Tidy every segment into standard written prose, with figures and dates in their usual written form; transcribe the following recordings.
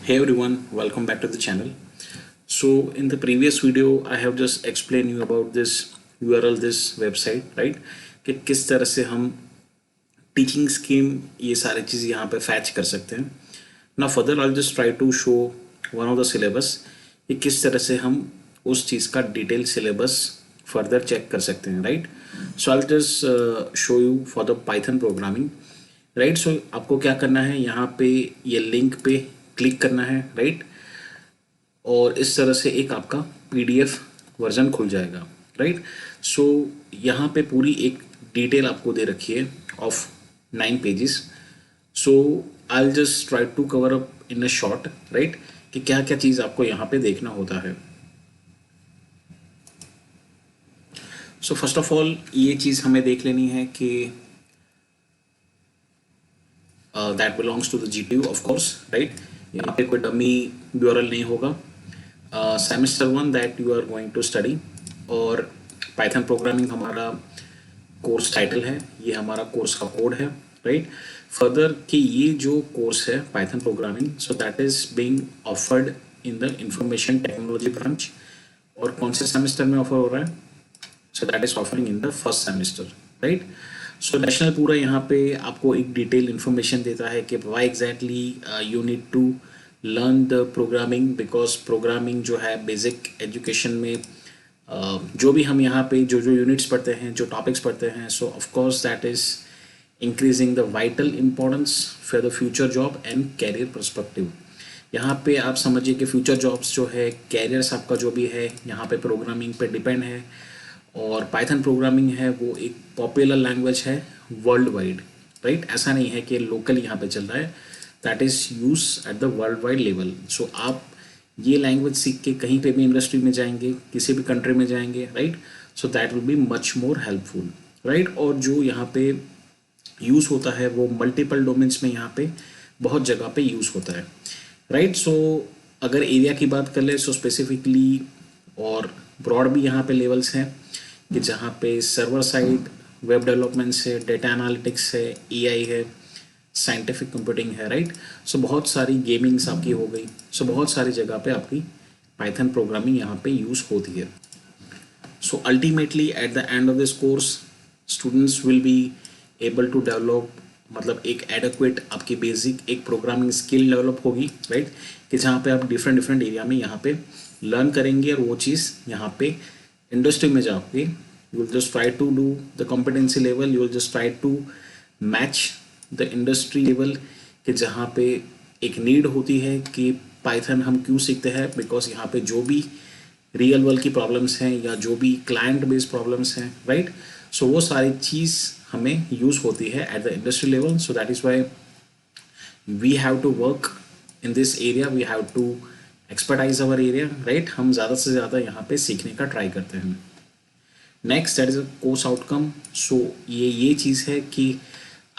Hey everyone, welcome back to the channel. So in the previous video, I have just explained you about this URL, this website, right? कि किस तरह से हम teaching scheme ये सारी चीज़ यहाँ पे फैच कर सकते हैं. Now further I'll just try to show one of the syllabus कि किस तरह से हम उस चीज़ का डिटेल सिलेबस फर्दर चेक कर सकते हैं, right? So I'll just show you for the Python programming, right? So आपको क्या करना है, यहाँ पे ये लिंक पे क्लिक करना है, राइट? और इस तरह से एक आपका पीडीएफ वर्जन खुल जाएगा, राइट? सो यहाँ पे पूरी एक डिटेल आपको दे रखी है of 9 pages. So I will just try to cover up in a short, right, कि क्या क्या चीज़ आपको यहाँ पे देखना होता है. सो फर्स्ट ऑफ ऑल ये चीज़ हमें देख लेनी है कि that belongs to the GPU of course, right? यहाँ पे कोई डमी URL नहीं होगा. Semester 1 that you are going to study, और पाइथन प्रोग्रामिंग हमारा कोर्स टाइटल है, ये हमारा कोर्स का कोड है, राइट? फर्दर कि ये जो कोर्स है Python programming, so that is being offered in the information technology branch. और कौन से सेमेस्टर में ऑफर हो रहा है? So that is offering in the first semester, right? So national पूरा यहाँ पे आपको एक डिटेल इन्फॉर्मेशन देता है कि why exactly you need to learn the programming, because programming जो है बेसिक एजुकेशन में जो भी हम यहाँ पे जो जो यूनिट्स पढ़ते हैं, जो टॉपिक्स पढ़ते हैं, so of course that is increasing the vital importance for the future job and career perspective. यहाँ पे आप समझिए कि फ्यूचर जॉब्स जो है, कैरियर्स आपका जो भी है यहाँ पे प्रोग्रामिंग पे डिपेंड है. और पाइथन प्रोग्रामिंग है वो एक पॉपुलर लैंग्वेज है वर्ल्ड वाइड, राइट? ऐसा नहीं है कि लोकल यहाँ पे चल रहा है, that is use at the world wide level. So आप ये लैंग्वेज सीख के कहीं पे भी इंडस्ट्री में जाएंगे, किसी भी कंट्री में जाएंगे, right? So that will be much more helpful, right? और जो यहाँ पे यूज़ होता है वो मल्टीपल डोमेन्स में यहाँ पे बहुत जगह पे यूज़ होता है, राइट? सो अगर एरिया की बात कर ले, सो स्पेसिफिकली और ब्रॉड भी यहाँ पे लेवल्स हैं कि जहाँ पे सर्वर साइड वेब डेवलपमेंट है, डेटा एनालिटिक्स है, AI है, साइंटिफिक कंप्यूटिंग है, राइट? सो बहुत सारी गेमिंग्स आपकी हो गई. सो बहुत सारी जगह पे आपकी पाइथन प्रोग्रामिंग यहाँ पे यूज़ होती है. So ultimately at the end of this course students will be able to develop, मतलब एक एडिक्वेट आपकी बेसिक एक प्रोग्रामिंग स्किल डेवलप होगी, राइट? कि जहाँ पे आप डिफरेंट डिफरेंट एरिया में यहाँ पे लर्न करेंगे, और वो चीज़ यहाँ पे इंडस्ट्री में जाओगे, you will just try to do the competency level, you will just try to match the industry level, कि जहाँ पे एक नीड होती है कि पाइथन हम क्यों सीखते हैं, बिकॉज यहाँ पे जो भी रियल वर्ल्ड की प्रॉब्लम्स हैं या जो भी क्लाइंट बेस्ड प्रॉब्लम्स हैं, राइट? सो वो सारी चीज़ हमें यूज़ होती है at the industry level. So that is why we have to work in this area, we have to expertise our area, right? हम ज़्यादा से ज़्यादा यहाँ पे सीखने का ट्राई करते हैं. Next that is a course outcome. So ये चीज़ है कि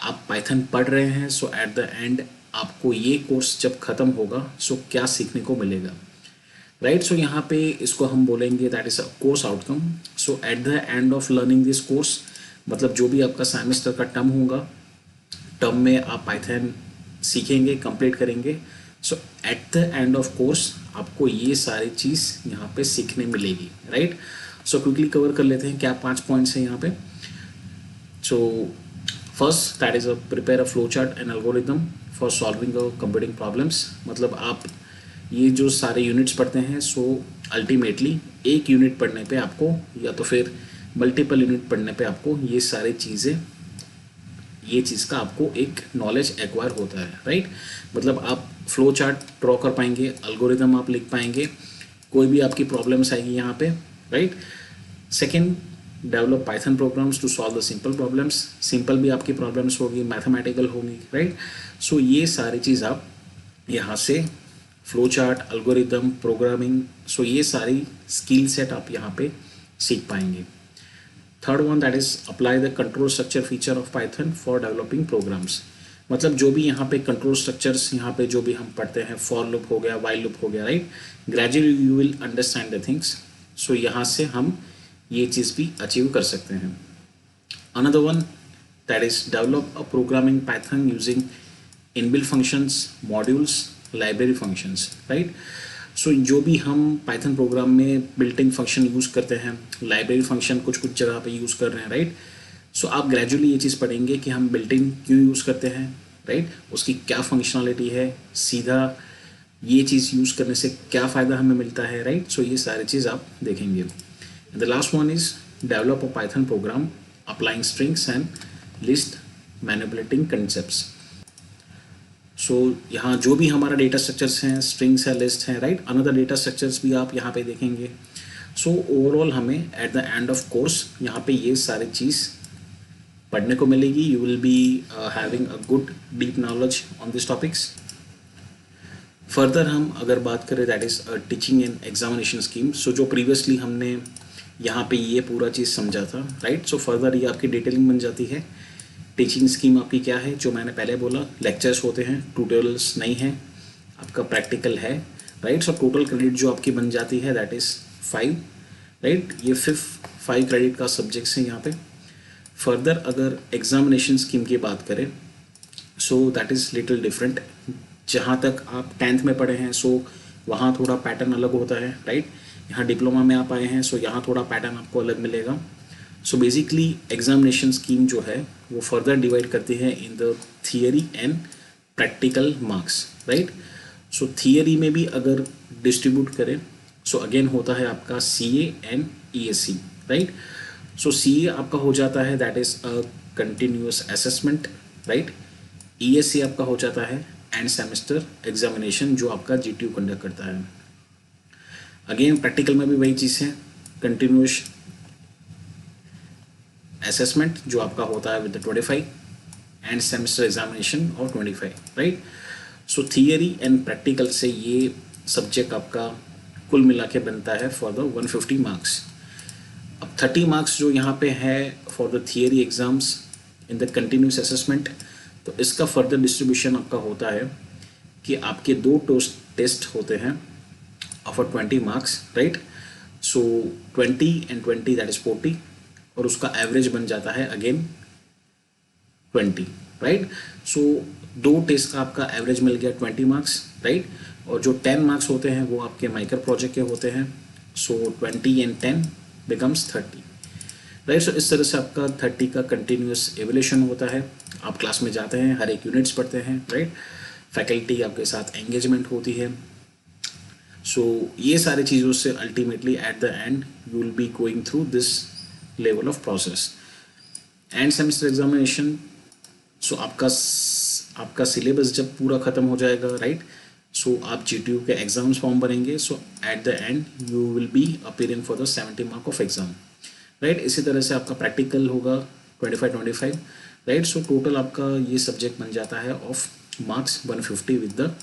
आप पाइथन पढ़ रहे हैं, सो एट द एंड आपको ये कोर्स जब ख़त्म होगा, सो क्या सीखने को मिलेगा, राइट? सो यहाँ पे इसको हम बोलेंगे that is a course outcome. So at the end of learning this course, मतलब जो भी आपका सेमेस्टर का टर्म होगा, टर्म में आप पाइथन सीखेंगे, कंप्लीट करेंगे. So at the end of course आपको ये सारी चीज़ यहाँ पे सीखने मिलेगी, राइट? सो क्विकली कवर कर लेते हैं क्या 5 पॉइंट्स हैं यहाँ पे. So first that is a prepare a flow chart and algorithm for solving a computing problems. मतलब आप ये जो सारे यूनिट्स पढ़ते हैं, सो अल्टीमेटली एक यूनिट पढ़ने पे आपको, या तो फिर मल्टीपल यूनिट पढ़ने पे आपको ये सारी चीज़ें, ये चीज़ का आपको एक नॉलेज एक्वायर होता है, राइट? मतलब आप फ्लो चार्ट ड्रॉ कर पाएंगे, एल्गोरिथम आप लिख पाएंगे, कोई भी आपकी प्रॉब्लम्स आएगी यहाँ पे, right? Second, develop Python programs to solve the simple problems. Simple भी आपकी प्रॉब्लम्स होगी, मैथमेटिकल होगी, राइट? सो ये सारी चीज़ आप यहाँ से flow chart, algorithm, programming, so ये सारी स्किल सेट आप यहाँ पे सीख पाएंगे. Third one that is apply the control structure feature of Python for developing programs. मतलब जो भी यहाँ पे कंट्रोल स्ट्रक्चर्स यहाँ पे जो भी हम पढ़ते हैं, फॉर लूप हो गया, वाइल लूप हो गया, right? Gradually you will understand the things. So यहाँ से हम ये चीज़ भी अचीव कर सकते हैं. Another one that is develop a programming Python using inbuilt functions, modules, library functions, right. So जो भी हम पाइथन प्रोग्राम में बिल्ट इन फंक्शन यूज़ करते हैं, लाइब्रेरी फंक्शन कुछ कुछ जगह पे यूज़ कर रहे हैं, राइट। सो आप ग्रेजुअली ये चीज़ पढ़ेंगे कि हम बिल्ट इन क्यों यूज़ करते हैं, राइट, उसकी क्या फंक्शनलिटी है, सीधा ये चीज़ यूज़ करने से क्या फ़ायदा हमें मिलता है, राइट। सो ये सारी चीज़ आप देखेंगे। The last one is develop a Python program applying strings and list manipulating concepts. So यहाँ जो भी हमारा डेटा स्ट्रक्चर्स हैं, स्ट्रिंग्स है, लिस्ट है, राइट, अनदर डेटा स्ट्रक्चर्स भी आप यहाँ पे देखेंगे। सो ओवरऑल हमें at the end of course यहाँ पे ये सारी चीज़ पढ़ने को मिलेगी। You will be having a good deep knowledge on this topics. Further हम अगर बात करें that is teaching and examination scheme. So जो प्रीवियसली हमने यहाँ पे ये पूरा चीज़ समझा था, राइट। सो फर्दर ये आपकी डिटेलिंग बन जाती है। टीचिंग स्कीम आपकी क्या है, जो मैंने पहले बोला, लेक्चर्स होते हैं, ट्यूटोरियल्स नहीं है, आपका प्रैक्टिकल है, राइट। सो टोटल क्रेडिट जो आपकी बन जाती है दैट इज़ 5, राइट। ये 5 क्रेडिट का सब्जेक्ट्स हैं यहाँ पे। फर्दर अगर एग्जामिनेशन स्कीम की बात करें, सो दैट इज़ लिटिल डिफरेंट। जहाँ तक आप 10th में पढ़े हैं, सो वहाँ थोड़ा पैटर्न अलग होता है, राइट। यहाँ डिप्लोमा में आप आए हैं, सो यहाँ थोड़ा पैटर्न आपको अलग मिलेगा। सो बेसिकली एग्जामिनेशन स्कीम जो है वो फर्दर डिवाइड करती है in the theory and practical marks, right. So theory में भी अगर डिस्ट्रीब्यूट करें, सो अगेन होता है आपका CA and ESC, right. So CA आपका हो जाता है that is a continuous assessment, right. ESC आपका हो जाता है एंड सेमेस्टर एग्जामिनेशन जो आपका GTU कंडक्ट करता है। अगेन प्रैक्टिकल में भी वही चीज़ है, कंटिन्यूअस असेसमेंट जो आपका होता है with 25 and semester examination of 25, right. So theory and practical से ये सब्जेक्ट आपका कुल मिला के बनता है फॉर द 150 मार्क्स। अब 30 मार्क्स जो यहाँ पे है for the theory exams in the continuous assessment, तो इसका फर्दर डिस्ट्रीब्यूशन आपका होता है कि आपके 2 टेस्ट होते हैं of 20 marks, right. So 20 and 20 that is 40, और उसका एवरेज बन जाता है अगेन 20, राइट। सो 2 टेस्ट का आपका एवरेज मिल गया 20 मार्क्स, राइट। और जो 10 मार्क्स होते हैं वो आपके माइक्रो प्रोजेक्ट के होते हैं। सो 20 एंड 10 बिकम्स 30, राइट। सो इस तरह से आपका 30 का कंटिन्यूस एवल्यूशन होता है। आप क्लास में जाते हैं, हर एक यूनिट्स पढ़ते हैं, राइट। फैकल्टी आपके साथ एंगेजमेंट होती है। सो ये सारी चीज़ों से ultimately at the end you will be going through this level of process and semester examination. So आपका सिलेबस जब पूरा ख़त्म हो जाएगा, राइट। सो आप GTU के एग्जाम्स फॉर्म भरेंगे। So at the end you will be appearing for the 70 mark of exam, right. इसी तरह से आपका प्रैक्टिकल होगा 25, राइट। सो टोटल आपका ये सब्जेक्ट बन जाता है of marks 150 with the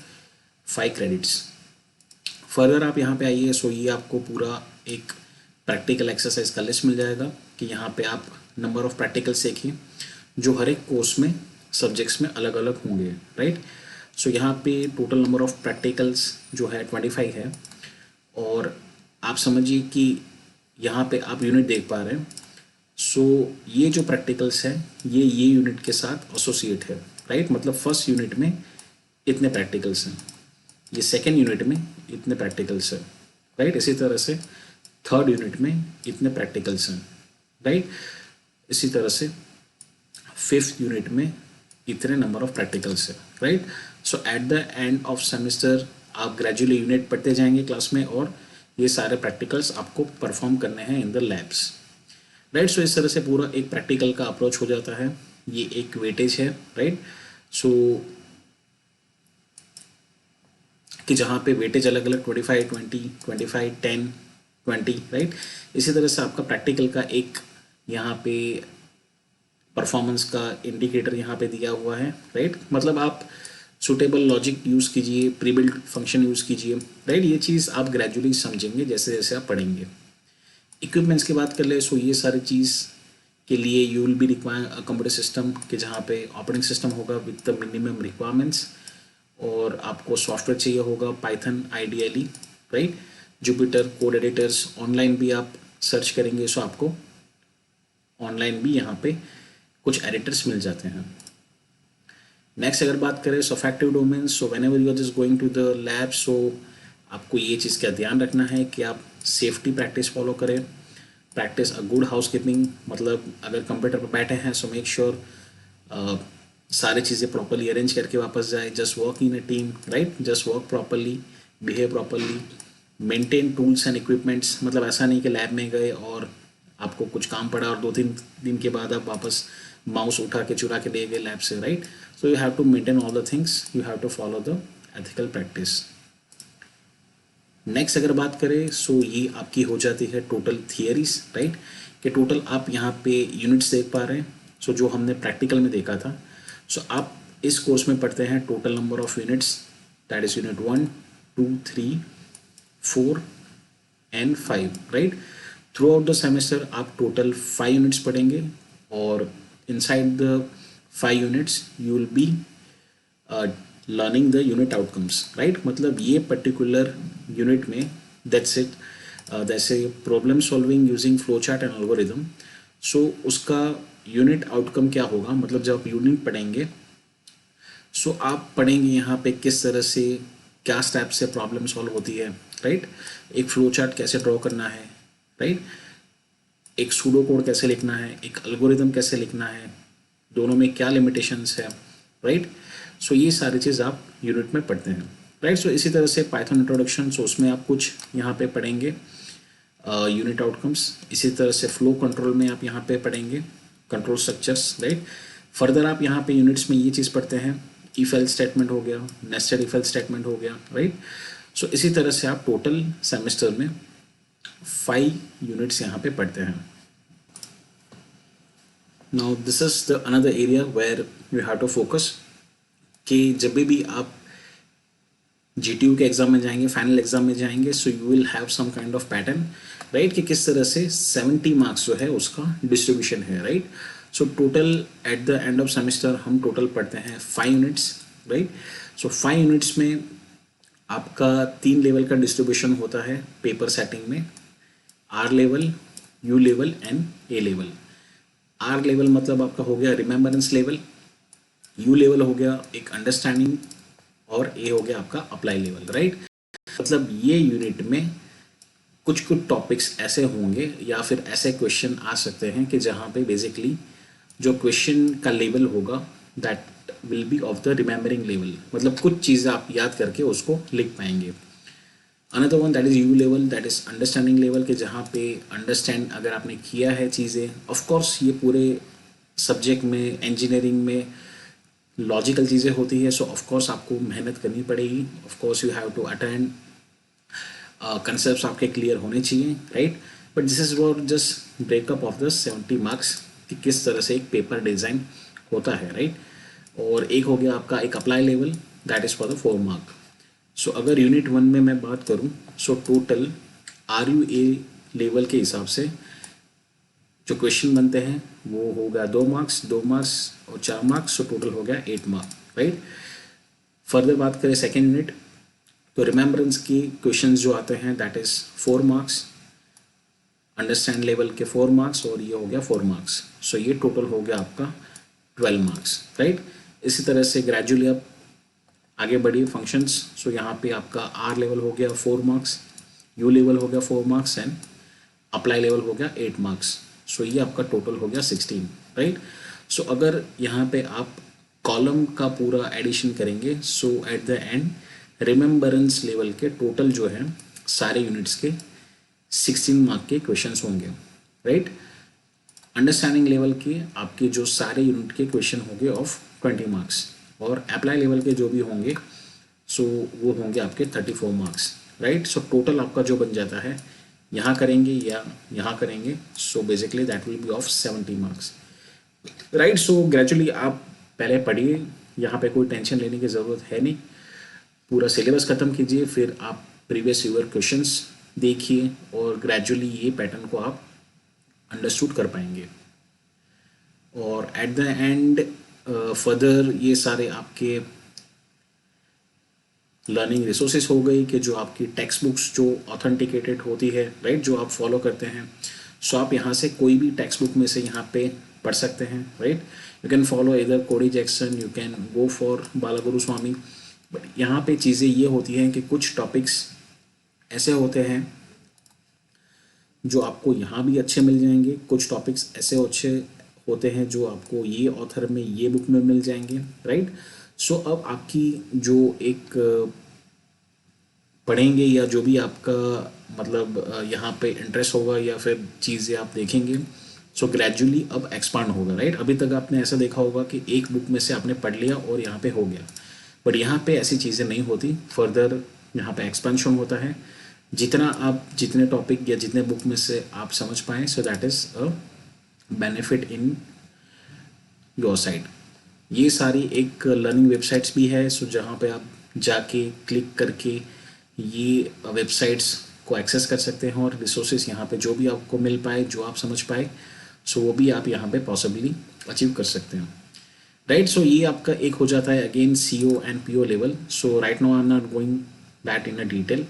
5 credits. Further आप यहाँ पे आइए, सो ये आपको पूरा एक प्रैक्टिकल एक्सरसाइज का लिस्ट मिल जाएगा कि यहाँ पे आप नंबर ऑफ प्रैक्टिकल्स देखिए जो हर एक कोर्स में सब्जेक्ट्स में अलग अलग होंगे, राइट। सो यहाँ पे टोटल नंबर ऑफ प्रैक्टिकल्स जो है 25 है, और आप समझिए कि यहाँ पे आप यूनिट देख पा रहे हैं। सो ये जो प्रैक्टिकल्स है ये यूनिट के साथ एसोसिएट है, राइट। मतलब फर्स्ट यूनिट में इतने प्रैक्टिकल्स हैं, ये सेकेंड यूनिट में इतने प्रैक्टिकल्स हैं, राइट। इसी तरह से थर्ड यूनिट में इतने प्रैक्टिकल्स हैं, राइट। इसी तरह से फिफ्थ यूनिट में इतने नंबर ऑफ प्रैक्टिकल्स है, right. So at the end of semester आप ग्रेजुअली यूनिट पढ़ते जाएंगे क्लास में, और ये सारे प्रैक्टिकल्स आपको परफॉर्म करने हैं इन द लैब्स, राइट। सो इस तरह से पूरा एक प्रैक्टिकल का अप्रोच हो जाता है। ये एक वेटेज है, राइट। सो कि जहाँ पे वेटेज अलग अलग 25, 20, 25, 10, 20, राइट। इसी तरह से आपका प्रैक्टिकल का एक यहाँ पे परफॉर्मेंस का इंडिकेटर यहाँ पे दिया हुआ है, राइट। मतलब आप सुटेबल लॉजिक यूज़ कीजिए, प्री बिल्ट फंक्शन यूज़ कीजिए, राइट। ये चीज़ आप ग्रेजुअली समझेंगे जैसे जैसे आप पढ़ेंगे। इक्विपमेंट्स की बात कर ले, सो ये सारी चीज़ के लिए you will be require a computer system के जहाँ पे ऑपरेटिंग सिस्टम होगा विद द मिनिमम रिक्वायरमेंट्स, और आपको सॉफ्टवेयर चाहिए होगा Python ideally, right. Jupiter code editors online भी आप सर्च करेंगे, सो आपको ऑनलाइन भी यहाँ पे कुछ एडिटर्स मिल जाते हैं। नेक्स्ट अगर बात करें affective domains, so whenever you are just going to the lab, so आपको ये चीज़ का ध्यान रखना है कि आप सेफ्टी प्रैक्टिस फॉलो करें, practice a good house keeping, मतलब अगर कंप्यूटर पर बैठे हैं सो मेक श्योर सारी चीज़ें प्रॉपरली अरेंज करके वापस जाए, just work in a team, right, just work properly, behave properly, maintain tools and equipments, मतलब ऐसा नहीं कि लैब में गए और आपको कुछ काम पड़ा और 2-3 दिन के बाद आप वापस माउस उठा के चुरा के ले गए लैब से, right. So you have to maintain all the things, you have to follow the ethical practice. Next अगर बात करें सो ये आपकी हो जाती है टोटल थियरीज, राइट, कि टोटल आप यहाँ पे यूनिट्स देख पा रहे हैं, सो जो हमने प्रैक्टिकल में देखा था, सो आप इस कोर्स में पढ़ते हैं total number of units, that is unit 1, 2, 3, 4 and 5, right. Throughout the semester आप टोटल 5 यूनिट्स पढ़ेंगे और inside the 5 units you will be learning the unit outcomes, right, मतलब ये पर्टिकुलर यूनिट में दैट्स इट, जैसे problem solving using flow chart and algorithm, so उसका unit outcome क्या होगा, मतलब जब आप यूनिट पढ़ेंगे सो आप पढ़ेंगे यहाँ पे किस तरह से क्या स्टेप से प्रॉब्लम सॉल्व होती है, राइट, एक फ्लो चार्ट कैसे ड्रॉ करना है, राइट, एक सूडो कोड कैसे लिखना है, एक एल्गोरिदम कैसे लिखना है, दोनों में क्या लिमिटेशंस है, राइट। सो ये सारी चीज़ आप यूनिट में पढ़ते हैं, राइट। सो इसी तरह से पाइथन इंट्रोडक्शन, सो उसमें आप कुछ यहाँ पे पढ़ेंगे यूनिट आउटकम्स, इसी तरह से फ्लो कंट्रोल में आप यहाँ पे पढ़ेंगे कंट्रोल स्ट्रक्चर्स, राइट। फर्दर आप यहाँ पे यूनिट्स में ये चीज़ पढ़ते हैं, इफ एल्स स्टेटमेंट हो गया, नेस्टेड इफ एल्स स्टेटमेंट हो गया, राइट। सो इसी तरह से आप टोटल सेमेस्टर में 5 यूनिट्स यहाँ पे पढ़ते हैं। Now this is the another area where you have to focus, कि जब भी आप GTU के एग्जाम में जाएंगे, फाइनल एग्जाम में जाएंगे, so you will have some kind of pattern, right, कि किस तरह से 70 मार्क्स जो है उसका डिस्ट्रीब्यूशन है, right. So total eight the end of semester हम टोटल पढ़ते हैं 5 यूनिट्स, राइट। सो 5 यूनिट्स में आपका 3 लेवल का डिस्ट्रीब्यूशन होता है पेपर सेटिंग में, R level, U level and A level. R level मतलब आपका हो गया रिमेम्बरेंस लेवल, U लेवल हो गया एक अंडरस्टैंडिंग और A हो गया आपका अप्लाई लेवल, राइट। मतलब ये यूनिट में कुछ कुछ टॉपिक्स ऐसे होंगे या फिर ऐसे क्वेश्चन आ सकते हैं कि जहाँ पे बेसिकली जो क्वेश्चन का लेवल होगा that will be of the remembering level, मतलब कुछ चीज़ें आप याद करके उसको लिख पाएंगे। Another one that is U level, that is understanding level, के जहाँ पे अंडरस्टैंड अगर आपने किया है चीज़ें, ऑफ कोर्स ये पूरे सब्जेक्ट में इंजीनियरिंग में लॉजिकल चीज़ें होती है, सो ऑफ कोर्स आपको मेहनत करनी पड़ेगी, of course you have to attend, concept आपके क्लियर होने चाहिए, right. But this is what just breakup of the 70 marks कि किस तरह से एक पेपर डिज़ाइन होता है, राइट। और एक हो गया आपका एक apply level, that is for the 4 mark. So अगर यूनिट 1 में मैं बात करूँ, सो टोटल RUA लेवल के हिसाब से जो क्वेश्चन बनते हैं वो हो गया 2 मार्क्स, 2 मार्क्स और 4 मार्क्स, सो टोटल हो गया 8 मार्क, राइट। फर्दर बात करें सेकेंड यूनिट, तो रिमेम्बरेंस की क्वेश्चंस जो आते हैं that is 4 marks, understand level के 4 मार्क्स और ये हो गया 4 मार्क्स, सो ये टोटल हो गया आपका 12 मार्क्स, राइट। इसी तरह से ग्रेजुअली आप आगे बढ़िए फंक्शंस, सो यहाँ पे आपका R लेवल हो गया 4 मार्क्स, U लेवल हो गया 4 मार्क्स एंड अप्लाई लेवल हो गया 8 मार्क्स, सो ये आपका टोटल हो गया 16, राइट। सो अगर यहाँ पे आप कॉलम का पूरा एडिशन करेंगे, so at the end remembrance level के टोटल जो है सारे यूनिट्स के 16 मार्क के क्वेश्चंस होंगे, राइट। अंडरस्टैंडिंग लेवल के आपके जो सारे यूनिट के क्वेश्चन होंगे ऑफ 20 मार्क्स और अप्लाई लेवल के जो भी होंगे सो वो होंगे आपके 34 मार्क्स, राइट। सो टोटल आपका जो बन जाता है यहाँ करेंगे या यहाँ करेंगे, so basically that will be of 70 marks, right. So gradually आप पहले पढ़िए, यहाँ पे कोई टेंशन लेने की ज़रूरत है नहीं, पूरा सिलेबस ख़त्म कीजिए, फिर आप प्रीवियस ईयर क्वेश्चंस देखिए और ग्रेजुअली ये पैटर्न को आप अंडरस्टूड कर पाएंगे। और एट द एंड फर्दर ये सारे आपके लर्निंग रिसोर्सेज हो गई कि जो आपकी टेक्स्ट बुक्स जो ऑथेंटिकेटेड होती है, राइट, जो आप फॉलो करते हैं, सो आप यहाँ से कोई भी टेक्स्ट बुक में से यहाँ पे पढ़ सकते हैं, राइट। यू कैन फॉलो इधर Cody Jackson, you can go for Balagurusamy. But यहाँ पे चीज़ें ये होती हैं कि कुछ टॉपिक्स ऐसे होते हैं जो आपको यहाँ भी अच्छे मिल जाएंगे, कुछ टॉपिक्स ऐसे अच्छे होते हैं जो आपको ये ऑथर में ये बुक में मिल जाएंगे, राइट। सो अब आपकी जो एक पढ़ेंगे या जो भी आपका मतलब यहाँ पे इंटरेस्ट होगा या फिर चीज़ें आप देखेंगे, सो ग्रेजुअली अब एक्सपांड होगा, राइट। अभी तक आपने ऐसा देखा होगा कि एक बुक में से आपने पढ़ लिया और यहाँ पे हो गया, बट यहाँ पे ऐसी चीज़ें नहीं होती। फर्दर यहाँ पे एक्सपेंशन होता है, जितना आप जितने टॉपिक या जितने बुक में से आप समझ पाएँ, सो that is a benefit in your side. ये सारी एक लर्निंग वेबसाइट्स भी है, सो जहाँ पे आप जाके क्लिक करके ये वेबसाइट्स को एक्सेस कर सकते हैं और रिसोर्सेज यहाँ पे जो भी आपको मिल पाए, जो आप समझ पाए, सो वो भी आप यहाँ पे पॉसिबली अचीव कर सकते हैं, राइट। सो ये आपका एक हो जाता है again CO and PO level. So right now I am not going that in a detail,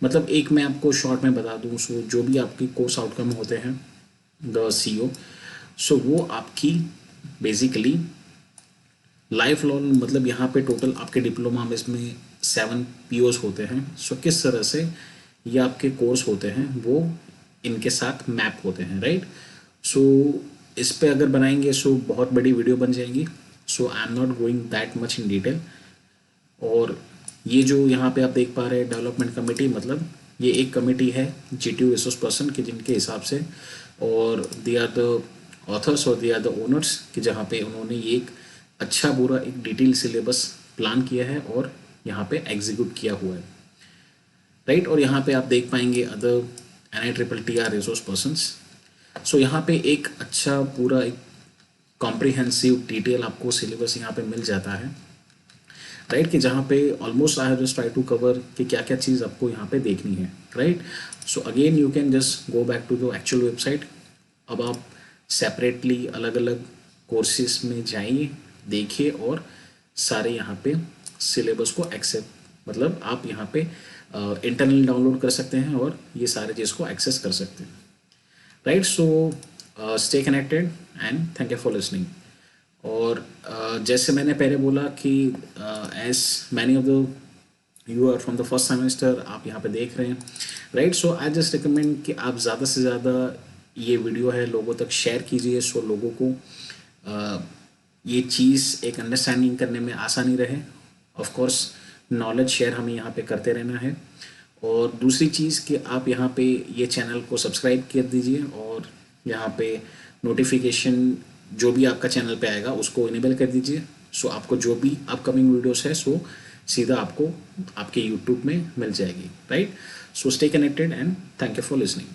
मतलब एक मैं आपको शॉर्ट में बता दूँ। सो जो भी आपकी कोर्स आउटकम होते हैं द CO, सो वो आपकी बेसिकली लाइफ लॉन्ग, मतलब यहाँ पे टोटल आपके डिप्लोमा में इसमें 7 POs होते हैं। सो किस तरह से ये आपके कोर्स होते हैं वो इनके साथ मैप होते हैं, राइट। सो इस पे अगर बनाएंगे सो बहुत बड़ी वीडियो बन जाएंगी, so I am not going that much in detail. और ये जो यहाँ पे आप देख पा रहे हैं डेवलपमेंट कमेटी, मतलब ये एक कमेटी है GTU रिसोर्स पर्सन के, जिनके हिसाब से, और दे आर द ऑथर्स और दे आर द ओनर्स, कि जहाँ पे उन्होंने ये एक अच्छा बुरा एक डिटेल सिलेबस प्लान किया है और यहाँ पे एग्जीक्यूट किया हुआ है, राइट। और यहाँ पे आप देख पाएंगे अदर NITTR रिसोर्स पर्सन्स। सो यहाँ पे एक अच्छा पूरा एक कॉम्प्रिहेंसिव डिटेल आपको सिलेबस यहाँ पे मिल जाता है, राइट, कि जहाँ पे almost I have just try to cover कि क्या क्या चीज़ आपको यहाँ पे देखनी है, right. So again you can just go back to the actual website. अब आप सेपरेटली अलग अलग कोर्सेज में जाइए, देखिए और सारे यहाँ पे सिलेबस को एक्सेप्ट, मतलब आप यहाँ पे इंटरनल डाउनलोड कर सकते हैं और ये सारे चीज़ को एक्सेस कर सकते हैं, right. So stay connected and thank you for listening. और जैसे मैंने पहले बोला कि as many of the you are from the first semester, आप यहाँ पे देख रहे हैं, right. So I just recommend कि आप ज़्यादा से ज़्यादा ये वीडियो है लोगों तक शेयर कीजिए, सो लोगों को ये चीज़ एक अंडरस्टैंडिंग करने में आसानी रहे। ऑफ कोर्स नॉलेज शेयर हमें यहाँ पे करते रहना है। और दूसरी चीज़ कि आप यहाँ पे ये चैनल को सब्सक्राइब कर दीजिए और यहाँ पे नोटिफिकेशन जो भी आपका चैनल पे आएगा उसको इनेबल कर दीजिए। सो आपको जो भी अपकमिंग वीडियोस है सो सीधा आपको आपके यूट्यूब में मिल जाएगी, right. So stay connected and thank you for listening.